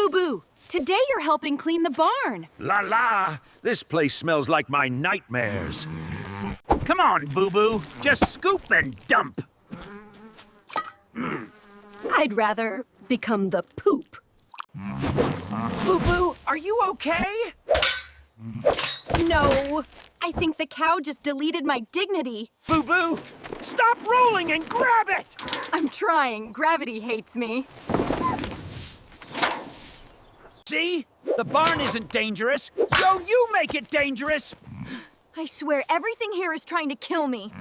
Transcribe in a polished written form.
Boo, today you're helping clean the barn. Lala, this place smells like my nightmares. Come on, Boo, just scoop and dump. I'd rather become the poop. Boo, are you okay? No, I think the cow just deleted my dignity. Boo, stop rolling and grab it! I'm trying. Gravity hates me. See? The barn isn't dangerous. Yo, you make it dangerous! I swear everything here is trying to kill me.